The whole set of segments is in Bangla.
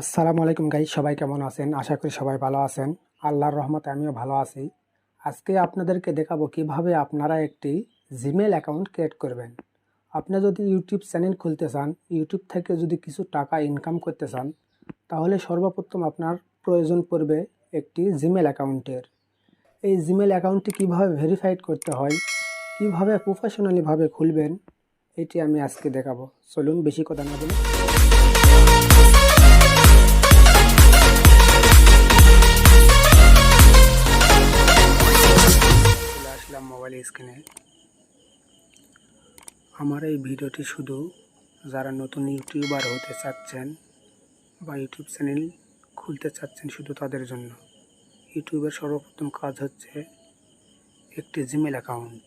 আসসালামু আলাইকুম গাইস, সবাই কেমন আছেন? আশা করি সবাই ভালো আছেন। আল্লাহর রহমতে আমিও ভালো আছি। আজকে আপনাদেরকে দেখাবো কিভাবে আপনারা একটি জিমেল অ্যাকাউন্ট ক্রিয়েট করবেন। আপনি যদি ইউটিউব চ্যানেল খুলতে চান, ইউটিউব থেকে যদি কিছু টাকা ইনকাম করতে চান, তাহলে সর্বপ্রথম আপনার প্রয়োজন পড়বে একটি জিমেল অ্যাকাউন্টের। এই জিমেল অ্যাকাউন্টটি কিভাবে ভেরিফাইড করতে হয়, কিভাবে প্রফেশনালিভাবে খুলবেন, এটি আমি আজকে দেখাবো। চলুন বেশি কথা না বলে মোবাইল স্ক্রিনে। আমার এই ভিডিওটি শুধু যারা নতুন ইউটিউবার হতে চাচ্ছেন বা ইউটিউব চ্যানেল খুলতে চাচ্ছেন শুধু তাদের জন্য। ইউটিউবের সর্বপ্রথম কাজ হচ্ছে একটি জিমেল অ্যাকাউন্ট।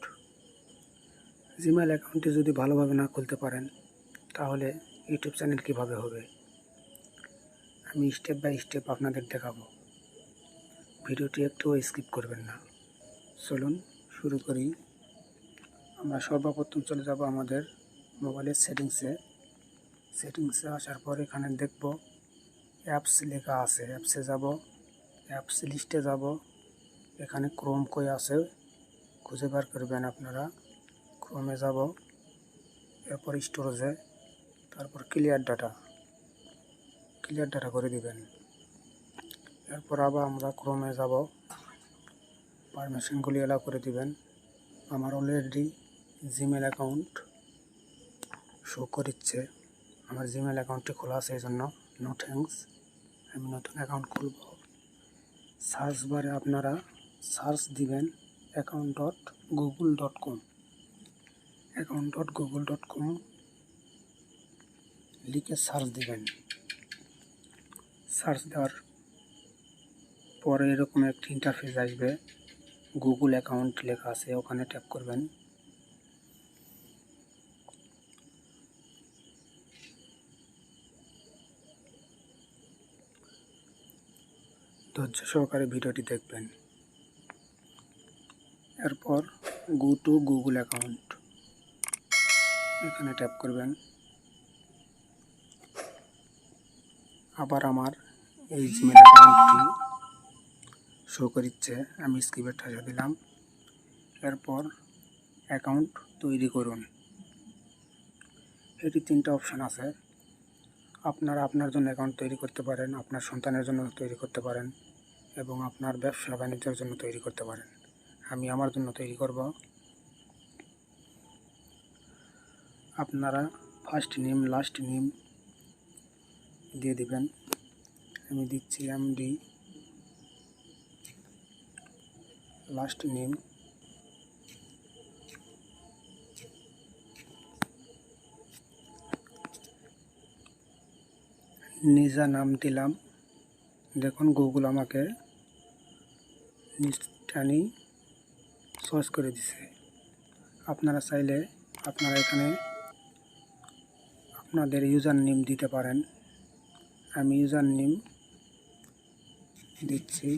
জিমেল অ্যাকাউন্টটি যদি ভালোভাবে না খুলতে পারেন তাহলে ইউটিউব চ্যানেল কিভাবে হবে, আমি স্টেপ বাই স্টেপ আপনাদের দেখাবো। ভিডিওটি একটুও স্কিপ করবেন না। চলুন শুরু করি। আমরা সর্বপ্রথম চলে যাব আমাদের মোবাইলের সেটিংসে আসার পর এখানে দেখব অ্যাপস লেখা আছে। অ্যাপসে যাব, অ্যাপস লিস্টে যাব। এখানে ক্রোম কই আছে খুঁজে বার করবেন আপনারা। ক্রোমে যাব, এরপর স্টোরেজে, তারপর ক্লিয়ার ডাটা করে দিবেন। এরপর আবার আমরা ক্রোমে যাব, পারমিশনগুলি এলাও করে দিবেন। আমার অলরেডি জিমেল অ্যাকাউন্ট শো করছে, আমার জিমেল অ্যাকাউন্টটি খোলা আছে, এই জন্য নো থ্যাঙ্কস। আমি নতুন অ্যাকাউন্ট খুলব। সার্চ বারে আপনারা সার্চ দিবেন account.google.com লিখে সার্চ দিবেন। সার্চ দেওয়ার পরে এরকম একটি ইন্টারফেস আসবে, গুগল অ্যাকাউন্ট লেখা আছে, ওখানে ট্যাপ করবেন। ধৈর্য সহকারে ভিডিওটি দেখবেন। এরপর গো টু গুগল অ্যাকাউন্ট, এখানে ট্যাপ করবেন। আবার আমার এই জিমেল অ্যাকাউন্টটি শো করছে, আমি স্কিপে ঠাসা দিলাম। এরপর অ্যাকাউন্ট তৈরি করুন। এটি 3টা অপশান আছে। আপনারা আপনার জন্য অ্যাকাউন্ট তৈরি করতে পারেন, আপনার সন্তানের জন্য তৈরি করতে পারেন এবং আপনার ব্যবসা বাণিজ্যের জন্য তৈরি করতে পারেন। আমি আমার জন্য তৈরি করব। আপনারা ফার্স্ট নেম লাস্ট নেম দিয়ে দিবেন। আমি দিচ্ছি এমডি, লাস্ট নেম। নিজা নাম দিলাম। দেখুন গুগল আমাকে নিস্টানি সার্চ করে দিছে। আপনারা চাইলে আপনারা এখানে আপনাদের ইউজার নেম দিতে পারেন। আমি ইউজার নেম দিচ্ছি।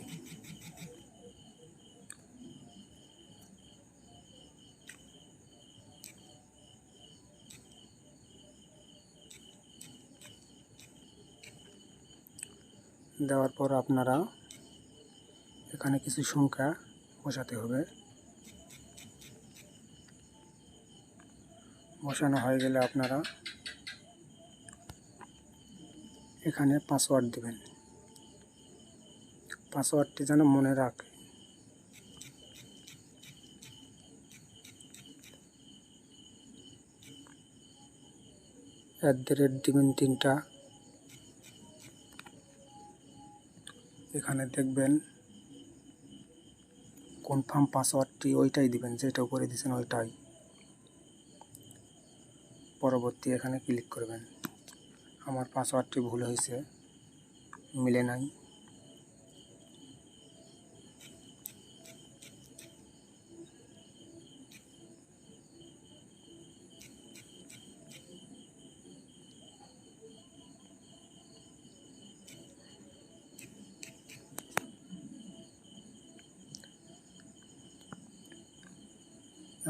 দেওয়ার পর আপনারা এখানে কিছু সংখ্যা বসাতে হবে। বসানো হয়ে গেলে আপনারা এখানে পাসওয়ার্ড দিবেন। পাসওয়ার্ডটি যেন মনে রাখে। @ দিবেন 3টা। এখানে দেখবেন কনফার্ম পাসওয়ার্ডটি ওইটাই দিবেন, যেটা করে দিয়েছেন ওইটাই। পরবর্তী এখানে ক্লিক করবেন। আমার পাসওয়ার্ডটি ভুল হয়েছে, মিলে নাই।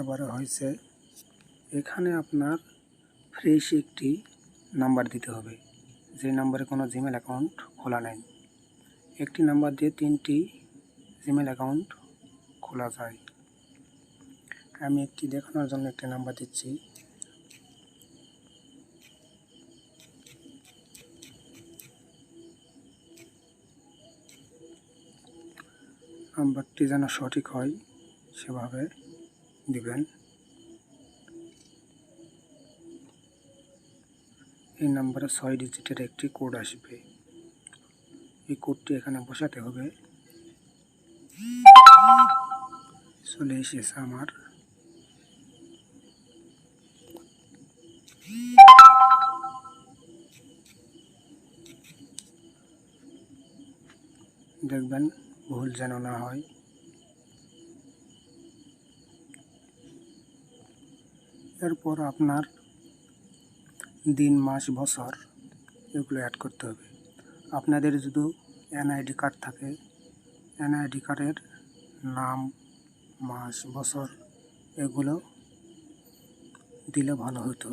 এবারে হয়েছে। এখানে আপনার ফ্রেশ একটি নাম্বার দিতে হবে, যে নাম্বারে কোনো জিমেল অ্যাকাউন্ট খোলা নেই। একটি নাম্বার দিয়ে 3টি জিমেল অ্যাকাউন্ট খোলা যায়। আমি একটি দেখানোর জন্য একটি নাম্বার দিচ্ছি। নাম্বারটি যেন সঠিক হয় সেভাবে দিবেন। এই নাম্বারে 6 ডিজিটের একটি কোড আসবে। এই কোডটি এখানে বসাতে হবে। চলে এসেছে আমার। দেখবেন ভুল যেন না হয়। এরপর আপনার দিন, মাস, বছর এগুলো অ্যাড করতে হবে। আপনাদের যদি এনআইডি কার্ড থাকে, এনআইডি কার্ডের নাম, মাস, বছর এগুলো দিলে ভালো হতো।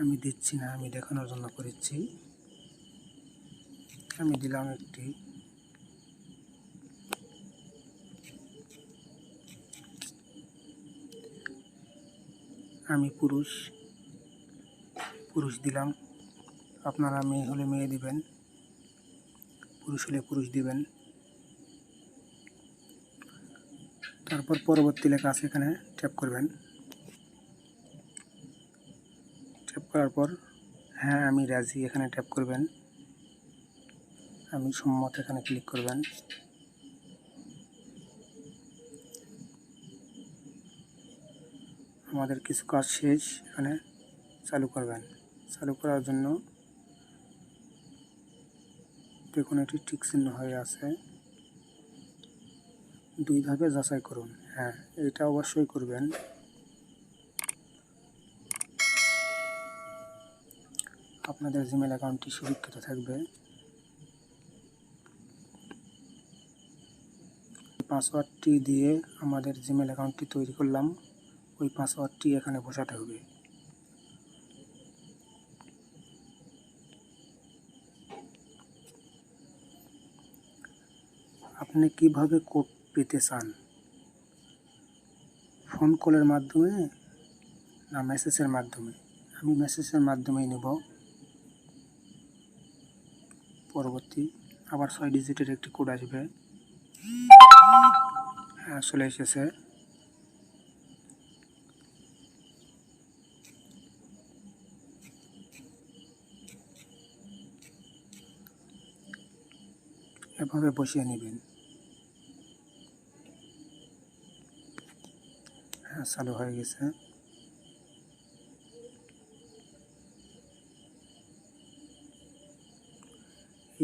আমি দিচ্ছি না, আমি দেখানোর জন্য করেছি। আমি দিলাম একটি। আমি পুরুষ দিলাম। আপনারা মেয়ে হলে মেয়ে দিবেন, পুরুষ হলে পুরুষ দিবেন। তারপর পরবর্তী লেখা আছে, এখানে ট্যাপ করবেন। ট্যাপ করার পর হ্যাঁ আমি রাজি এখানে ট্যাপ করবেন। আমি সম্মত এখানে ক্লিক করবেন। আমাদের কিছু কাজ শেষ, এখানে চালু করবেন। চালু করার জন্য দেখুন এটি টিক চিহ্ন হয়ে আছে। 2 ধাপে যাচাই করুন। হ্যাঁ, এটা অবশ্যই করবেন। আপনাদের জিমেল অ্যাকাউন্টটি সুরক্ষিত থাকবে। পাসওয়ার্ডটি দিয়ে আমাদের জিমেল অ্যাকাউন্টটি তৈরি করলাম, ওই পাসওয়ার্ডটি এখানে বসাতে হবে। আপনি কিভাবে কোড পেতে চান? ফোন কলের মাধ্যমে না মেসেজের মাধ্যমে? আমি মেসেজের মাধ্যমেই নেব। পরবর্তী আবার 6 ডিজিটের একটি কোড আসবে। হ্যাঁ, চলে এসেছে। এভাবে বসিয়ে নেবেন। হ্যাঁ, চালু হয়ে গেছে।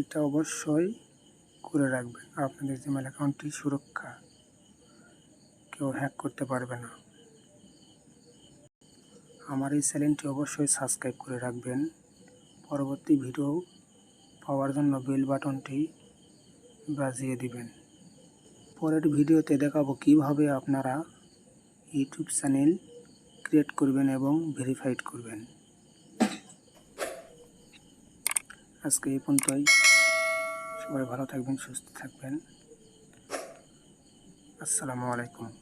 এটা অবশ্যই করে রাখবেন। আপনাদের জিমেল অ্যাকাউন্টটি সুরক্ষা, কেউ হ্যাক করতে পারবে না। আমার এই চ্যানেলটি অবশ্যই সাবস্ক্রাইব করে রাখবেন। পরবর্তী ভিডিও পাওয়ার জন্য বেল বাটনটি বাজিয়ে দিবেন। পরের ভিডিওতে দেখাবো কিভাবে আপনারা ইউটিউব চ্যানেল ক্রিয়েট করবেন এবং ভেরিফাইড করবেন। আজকে এই পর্যন্তই। সবাই ভালো থাকবেন, সুস্থ থাকবেন। আসসালামু আলাইকুম।